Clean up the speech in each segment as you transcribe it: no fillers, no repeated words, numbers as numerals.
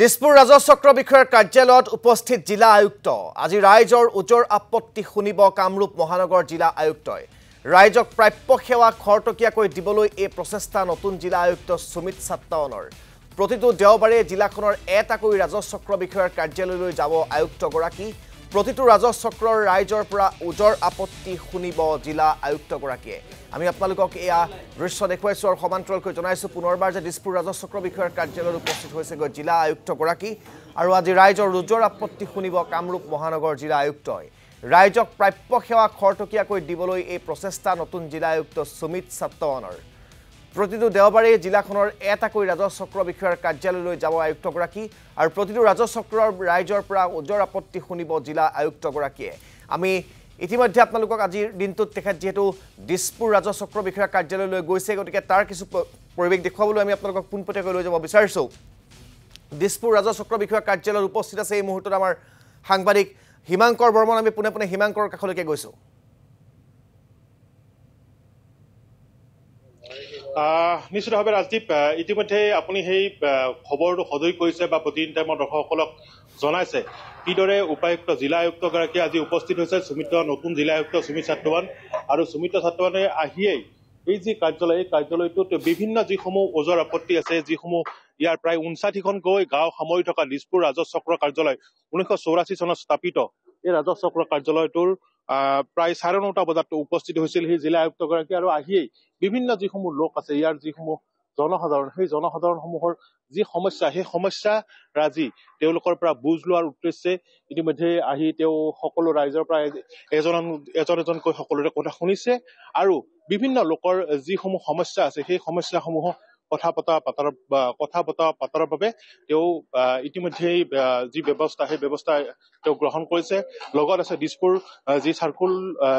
দিছপুৰ ৰাজচক্ৰ বিষয়ৰ কাৰ্যালয়ত উপস্থিত জিলা আয়ুক্ত আজি ৰাইজৰ উজৰ আপত্তি শুনিব কামৰূপ মহানগৰ জিলা আয়ুক্তই ৰাইজক প্ৰাপ্য সেৱা খৰতকীয়াকৈ দিবলৈ এই প্ৰচেষ্টা নতুন জিলা আয়ুক্ত সুমিত সাত্তাৱনৰ প্ৰতিটো দেওবাৰে জিলাখনৰ এটাকৈ ৰাজচক্ৰ বিষয়ৰ কাৰ্যালয়লৈ যাব আয়ুক্তগৰাকী প্ৰতিটো ৰাজচক্ৰৰ ৰাইজৰ পৰা উজৰ আপত্তি শুনিব জিলা আয়ুক্তগৰাকীয়ে আমি আপোনালোকক এয়া দৃশ্য দেখুৱাইছো আৰু সমান্তৰালকৈ জনাইছো পুনৰবাৰ যে দিছপুৰ ৰাজচক্ৰ বিষয়ৰ কাৰ্যালয়ত উপস্থিত হৈছে জিলা আয়ুক্তগৰাকী আৰু আজি ৰাইজৰ উজৰ আপত্তি শুনিব কামৰূপ মহানগৰ জিলা আয়ুক্তই ৰাইজক প্ৰাপ্য সেৱা খৰতকীয়াকৈ দিবলৈ এই প্ৰচেষ্টা নতুন জিলা আয়ুক্ত সুমিত সাত্তাৱনৰ প্ৰতিটো দেওবাৰে জিলাখনৰ এটাকৈ ৰাজচক্ৰ বিষয়ৰ কাৰ্যালয়লৈ যাব আয়ুক্তগৰাকী আৰু প্ৰতিটো ৰাজচক্ৰৰ ৰাইজৰ পৰা উজৰ আপত্তি শুনিব জিলা আয়ুক্তগৰাকীয়ে আমি ইতিমধ্যে আপোনালোকক আজিৰ দিনটোত তেখেত যেহেতু দিছপুৰ ৰাজচক্ৰ বিষয়ৰ কাৰ্যালয়লৈ গৈছে গতিকে তাৰ কিছু পৰিৱেশ দেখুৱাবলৈ আমি আপোনালোকক পোনপটীয়াকৈ লৈ যাব বিচাৰিছোঁ দিছপুৰ ৰাজচক্ৰ বিষয়ৰ কাৰ্যালয়ত উপস্থিত আছে এই মুহূৰ্তত আমাৰ সাংবাদিক হিমাংকৰ বৰ্মন আমি পুনে পুনে হিমাংকৰ কাষলৈকে গৈছোঁ নিশ্চিতভাৱে ৰাজদীপ ইতিমধ্যে আপুনি সেই খবৰটো সদয় কৰিছে বা প্ৰতিদিন টাইমত দৰ্শকসকলক জনাইছে কিদৰে উপায়ুক্ত জিলা আয়ুক্তগৰাকী আজি উপস্থিত হৈছে নতুন জিলা আয়ুক্ত সুমিত সাত্তাৱন আৰু সুমিত সাত্তাৱনে আহিয়েই এই যি কাৰ্যালয় এই কাৰ্যালয়টোত বিভিন্ন যিসমূহ ওজৰ আপত্তি আছে যিসমূহ ইয়াৰ প্ৰায় ৫৯খনকৈ গাঁও সামৰি থকা দিছপুৰ ৰাজচক্ৰ কাৰ্যালয় ১৯৮৪ চনত স্থাপিত এই ৰাজচক্ৰ কাৰ্যালয়টোৰ প্ৰায় ৯:৩০ বজাত উপস্থিত হৈছিল সেই জিলা আয়ুক্তগৰাকী আৰু আহিয়েই বিভিন্ন যিসমূহ লোক আছে ইয়াৰ যিসমূহ জনসাধাৰণ সেই জনসাধাৰণসমূহৰ যি সমস্যা সেই সমস্যা ৰাজি তেওঁলোকৰ পৰা বুজ লোৱাৰ উদ্দেশ্যে ইতিমধ্যে আহি তেওঁ সকলো ৰাইজৰ পৰা এজনকৈ সকলোৰে কথা শুনিছে আৰু বিভিন্ন লোকৰ যিসমূহ সমস্যা আছে সেই সমস্যাসমূহক কথা বতৰা পাতাৰ বাবে তেওঁ ইতিমধ্যেই যি ব্যৱস্থা সেই ব্যৱস্থা তেওঁ গ্ৰহণ কৰিছে লগত আছে দিছপুৰ যি চাৰ্কুল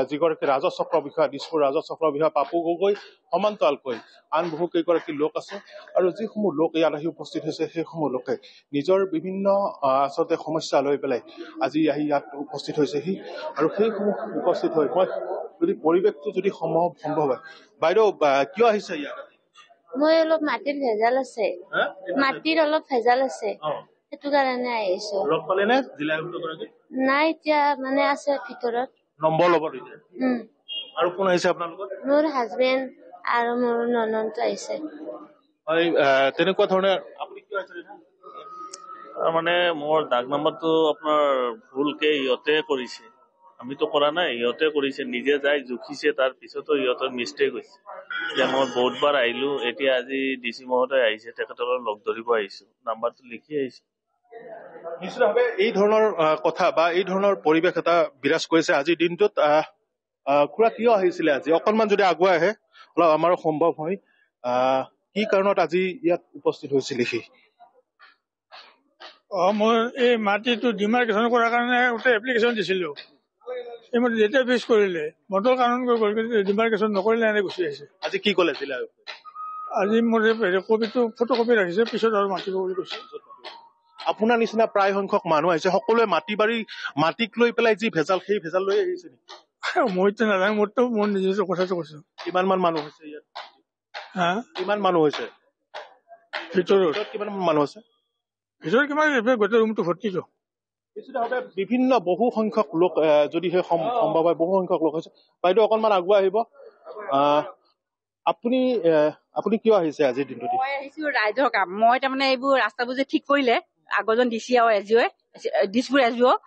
যিগৰাকী ৰাজচক্ৰ বিষয়া দিছপুৰ ৰাজচক্ৰ বিষয়া পাপু গগৈ সমান্তৰালকৈ আন বহু কেইগৰাকী লোক আছে আৰু যিসমূহ লোক ইয়াত আহি উপস্থিত হৈছে সেইসমূহ লোকে নিজৰ বিভিন্ন আচলতে সমস্যা লৈ পেলাই আজি আহি ইয়াত উপস্থিত হৈছেহি আৰু সেইসমূহ উপস্থিত হৈ মই যদি পৰিৱেশটো যদি সম্ভৱ হয় বাইদেউ কিয় আহিছে ইয়াত মই অলপ মাটিৰ ভেজাল আছে মাটিৰ অলপ ভেজাল আছে সেইটো কাৰণে আহিছো লগ পালে নে জিলা আয়ুক্তগৰাকী নাই এতিয়া মানে আছে ভিতৰত নম্বৰ ল'ব দিছে আৰু কোন আহিছে আপোনালোকৰ মোৰ হাজবেণ্ড আৰু মোৰ ননদ আহিছে তেনেকুৱা ধৰণে আপুনি কি আহিছে মানে মোৰ ডাক নম্বৰটো আপোনাৰ ভুলকে ইহঁতে কৰিছে আমিতো কৰা নাই ইহঁতে কৰিছে নিজে যাই জুখিছে তাৰ পিছতো ইহঁতৰ মিষ্টেক হৈছে যে মই বহুতবাৰ আহিলো এতিয়া আজি ডিচি মহোদয় আহিছে তেখেতৰ লগ ধৰিব আহিছো নাম্বাৰটো লিখি আহিছো নিশ্চিতভাৱে এই ধৰণৰ কথা বা এই ধৰণৰ পৰিৱেশ এটা বিৰাজ কৰিছে আজিৰ দিনটোত খুৰা কিয় আহিছিলে আজি অকণমান যদি আগুৱাই আহে অলপ আমাৰো সম্ভৱ হয় কি কাৰণত আজি ইয়াত উপস্থিত হৈছিলে সি মই এই মাটিটো ডিমাৰ্কেশ্যন কৰাৰ কাৰণে গোটেই এপ্লিকেশ্যন দিছিলোঁ এইমতে যেতিয়া ফিক্স কৰিলে মটৰ কানুন ডিমাৰ্কেশ্যন নকৰিলে এনে গুচি আহিছে আজি কি ক'লে জিলা আজি মোৰ কপিটো ফটো কপি ৰাখিছে পিছত আৰু মাতিব বুলি কৈছে আপোনাৰ নিচিনা প্ৰায় সংখ্যক মানুহ আহিছে সকলোৱে মাটিক লৈ পেলাই যি ভেজাল সেই ভেজাল লৈ আহিছে মইতো নাজানো মোৰ নিজৰ কথাটো কৈছো কিমান মান মানুহ হৈছে ইয়াত কিমান মানুহ হৈছে ভিতৰত কিমান মানুহ আছে ভিতৰত কিমান গোটেই ৰুমটো ভৰ্তিটো নিশ্চিতভাৱে বিভিন্ন বহু সংখ্যক লোক যদি সেই সম্ভৱ হয় বহু সংখ্যক লোক হৈছে বাইদেউ অকণমান আগুৱাই আহিব আপুনি কিয় আহিছে আজিৰ দিনটোত মই আহিছো ৰাইজৰ কাম মই তাৰমানে এইবোৰ ৰাস্তাবোৰ যে ঠিক কৰিলে আগৰজন ডিচি আৰু এজিঅ'য়ে দিছপুৰ এজিঅ'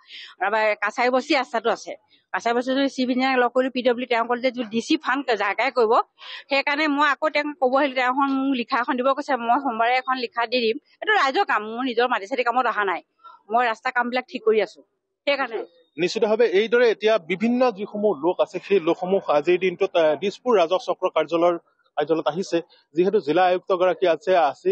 কাছাৰী বস্তি ৰাস্তাটো আছে কাছাৰী বস্তিটো চিভিনিয়াক লগ কৰি PW তেওঁ ক'লে যে ডিচি ফাণ্ড জাগাই কৰিব সেইকাৰণে মই আকৌ তেওঁক ক'ব আহিলো তেওঁ মোক লিখা এখন দিব কৈছে মই সোমবাৰে এখন লিখা দি দিম এইটো ৰাইজৰ কাম মোৰ নিজৰ মাটি চাটি কামত অহা নাই মই ৰাস্তা কামবিলাক ঠিক কৰি আছো সেইকাৰণে নিশ্চিতভাৱে এইদৰে এতিয়া বিভিন্ন যিসমূহ লোক আছে সেই লোকসমূহ আজিৰ দিনটোত দিছপুৰ ৰাজচক্ৰ কাৰ্যালয়ত আহিছে যিহেতু জিলা আয়ুক্তগৰাকী আছে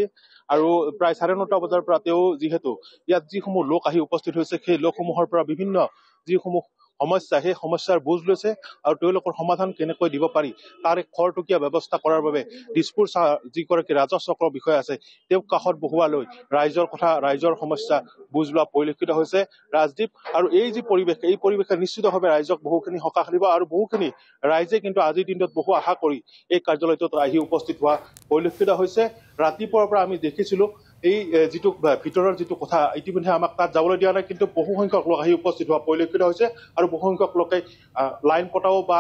আৰু প্ৰায় ৯:৩০ বজাৰ পৰা তেওঁ যিহেতু ইয়াত যিসমূহ লোক আহি উপস্থিত হৈছে সেই লোকসমূহৰ পৰা বিভিন্ন যিসমূহ সমস্যা সেই সমস্যাৰ বুজ লৈছে আৰু তেওঁলোকৰ সমাধান কেনেকৈ দিব পাৰি তাৰ এক খৰতকীয়া ব্যৱস্থা কৰাৰ বাবে দিছপুৰ যিগৰাকী ৰাজচক্ৰ বিষয়া আছে তেওঁক কাষত বহুৱাই লৈ ৰাইজৰ সমস্যা বুজ লোৱা পৰিলক্ষিত হৈছে ৰাজদীপ আৰু এই যি পৰিৱেশ এই পৰিৱেশে নিশ্চিতভাৱে ৰাইজক বহুখিনি সকাহ দিব আৰু বহুখিনি ৰাইজে কিন্তু আজিৰ দিনটোত বহু আশা কৰি এই কাৰ্যালয়টোত আহি উপস্থিত হোৱা পৰিলক্ষিত হৈছে ৰাতিপুৱাৰ পৰা আমি দেখিছিলো এই যিটো ভিতৰৰ যিটো কথা ইতিমধ্যে আমাক তাত যাবলৈ দিয়া নাই কিন্তু বহুসংখ্যক লোক আহি উপস্থিত হোৱা পৰিলক্ষিত হৈছে আৰু বহুসংখ্যক লোকে লাইন পতাও বা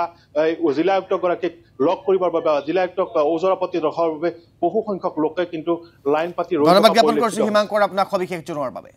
জিলা আয়ুক্তগৰাকীক লগ কৰিবৰ বাবে জিলা আয়ুক্তক ওজৰাপতি ৰখাৰ বাবে বহুসংখ্যক লোকে কিন্তু লাইন পাতি ধন্যবাদ জ্ঞাপন কৰিছোঁ হিমাংকৰ আপোনাক সবিশেষ জনোৱাৰ বাবে।